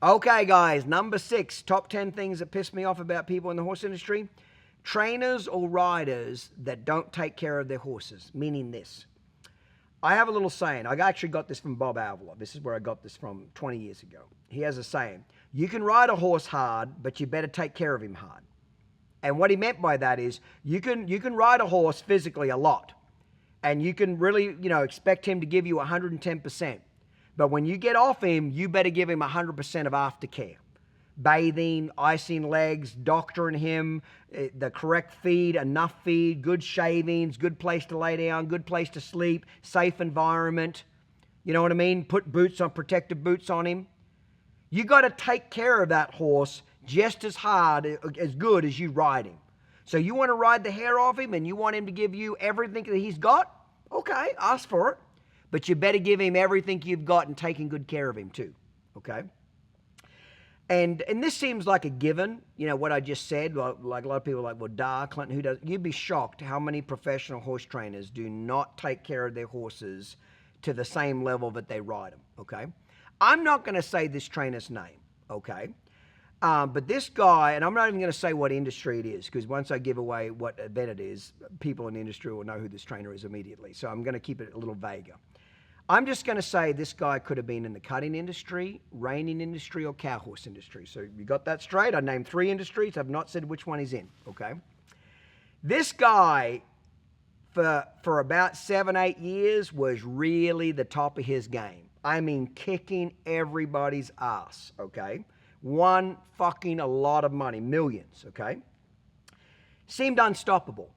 Okay, guys, number 6, top 10 things that piss me off about people in the horse industry. Trainers or riders that don't take care of their horses, meaning this. I have a little saying. I actually got this from Bob Avila. This is where I got this from 20 years ago. He has a saying. You can ride a horse hard, but you better take care of him hard. And what he meant by that is you can ride a horse physically a lot. And you can really, expect him to give you 110%. But when you get off him, you better give him 100% of aftercare. Bathing, icing legs, doctoring him, the correct feed, enough feed, good shavings, good place to lay down, good place to sleep, safe environment. You know what I mean? Put protective boots on him. You got to take care of that horse just as hard, as good as you ride him. So you want to ride the hair off him and you want him to give you everything that he's got? Okay, ask for it. But you better give him everything you've got and taking good care of him too. Okay? And this seems like a given, what I just said. Like a lot of people are like, well, duh, Clinton, who does? You'd be shocked how many professional horse trainers do not take care of their horses to the same level that they ride them, okay? I'm not going to say this trainer's name, okay? But this guy, and I'm not even going to say what industry it is, because once I give away what event it is, people in the industry will know who this trainer is immediately. So I'm going to keep it a little vaguer. I'm just going to say this guy could have been in the cutting industry, reining industry, or cow horse industry. So you got that straight? I named 3 industries. I've not said which one he's in, okay? This guy, for about 7-8 years, was really the top of his game. I mean, kicking everybody's ass, okay? Won fucking a lot of money, millions, okay? Seemed unstoppable.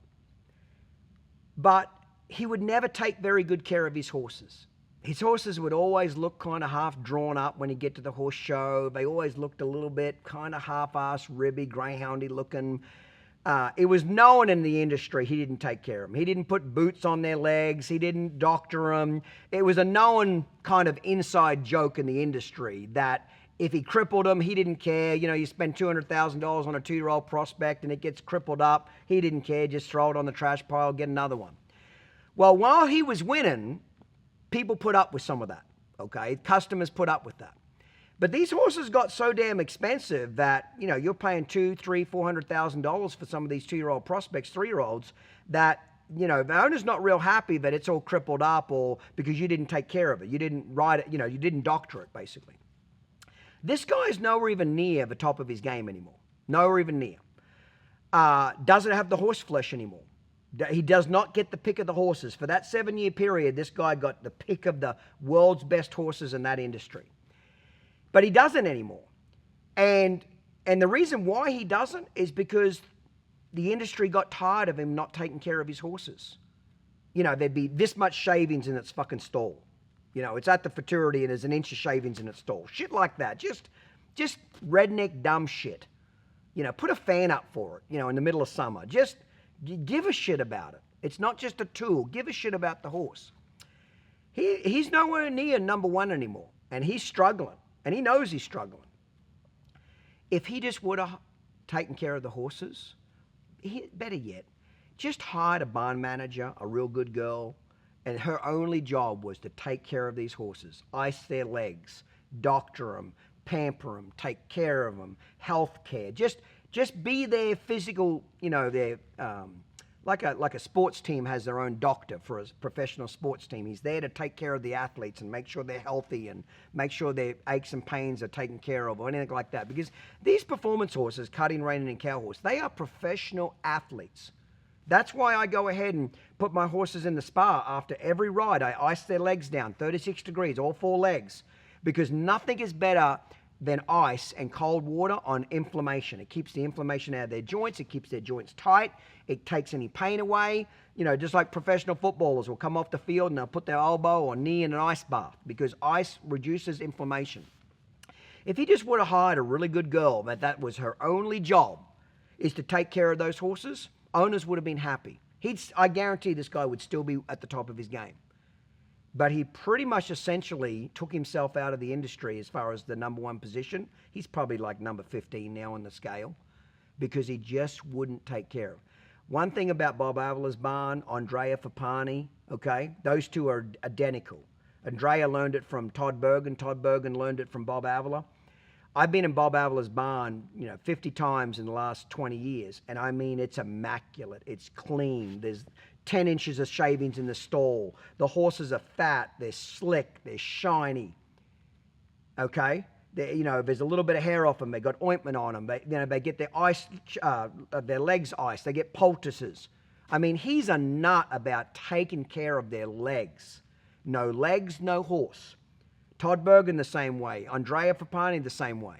But he would never take very good care of his horses. His horses would always look kind of half drawn up when he'd get to the horse show. They always looked a little bit kind of half-assed, ribby, greyhoundy looking. It was known in the industry he didn't take care of them. He didn't put boots on their legs. He didn't doctor them. It was a known kind of inside joke in the industry that if he crippled them, he didn't care. You spend $200,000 on a 2-year-old prospect and it gets crippled up. He didn't care. Just throw it on the trash pile, get another one. Well, while he was winning, people put up with some of that, okay? Customers put up with that. But these horses got so damn expensive that, you're paying $200,000, $300,000, $400,000 for some of these 2-year-old prospects, 3-year-olds, that, the owner's not real happy that it's all crippled up or because you didn't take care of it. You didn't ride it, you didn't doctor it, basically. This guy's nowhere even near the top of his game anymore. Nowhere even near. Doesn't have the horse flesh anymore. He does not get the pick of the horses. For that 7-year period, this guy got the pick of the world's best horses in that industry. But he doesn't anymore. And the reason why he doesn't is because the industry got tired of him not taking care of his horses. There'd be this much shavings in its fucking stall. It's at the futurity and there's an inch of shavings in its stall. Shit like that. Just redneck dumb shit. Put a fan up for it, in the middle of summer. Just give a shit about it. It's not just a tool. Give a shit about the horse. He's nowhere near number 1 anymore. And he's struggling. And he knows he's struggling. If he just would have taken care of the horses, better yet, just hired a barn manager, a real good girl, and her only job was to take care of these horses, ice their legs, doctor them, pamper them, take care of them, health care. Just be their physical, their like a sports team has their own doctor for a professional sports team. He's there to take care of the athletes and make sure they're healthy and make sure their aches and pains are taken care of or anything like that. Because these performance horses, cutting, reining, and cow horse, they are professional athletes. That's why I go ahead and put my horses in the spa after every ride. I ice their legs down, 36 degrees, all 4 legs, because nothing is better than ice and cold water on inflammation. It keeps the inflammation out of their joints. It keeps their joints tight. It takes any pain away. Just like professional footballers will come off the field and they'll put their elbow or knee in an ice bath because ice reduces inflammation. If he just would have hired a really good girl that was her only job is to take care of those horses, owners would have been happy. I guarantee this guy would still be at the top of his game. But he pretty much essentially took himself out of the industry as far as the number 1 position. He's probably like number 15 now on the scale because he just wouldn't take care of. One thing about Bob Avila's barn, Andrea Fapani, okay, those two are identical. Andrea learned it from Todd Bergen. Todd Bergen learned it from Bob Avila. I've been in Bob Avalar's barn, 50 times in the last 20 years, and I mean, it's immaculate. It's clean. There's 10 inches of shavings in the stall. The horses are fat. They're slick. They're shiny. Okay? There's a little bit of hair off them. They got ointment on them. They get their legs iced. They get poultices. I mean, he's a nut about taking care of their legs. No legs, no horse. Todd Bergen the same way. Andrea Fapani the same way.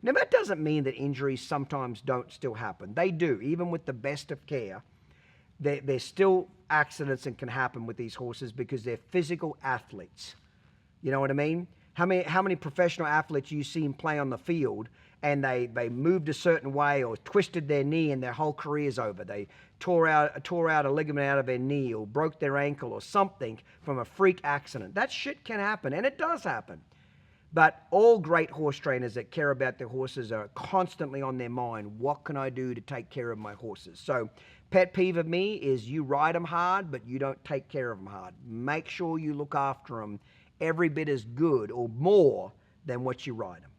Now, that doesn't mean that injuries sometimes don't still happen. They do. Even with the best of care, there's still accidents that can happen with these horses because they're physical athletes. You know what I mean? How many professional athletes you see play on the field and they moved a certain way or twisted their knee and their whole career's over? They tore out a ligament out of their knee or broke their ankle or something from a freak accident. That shit can happen, and it does happen. But all great horse trainers that care about their horses are constantly on their mind, what can I do to take care of my horses? So pet peeve of me is you ride them hard, but you don't take care of them hard. Make sure you look after them every bit as good or more than what you ride them.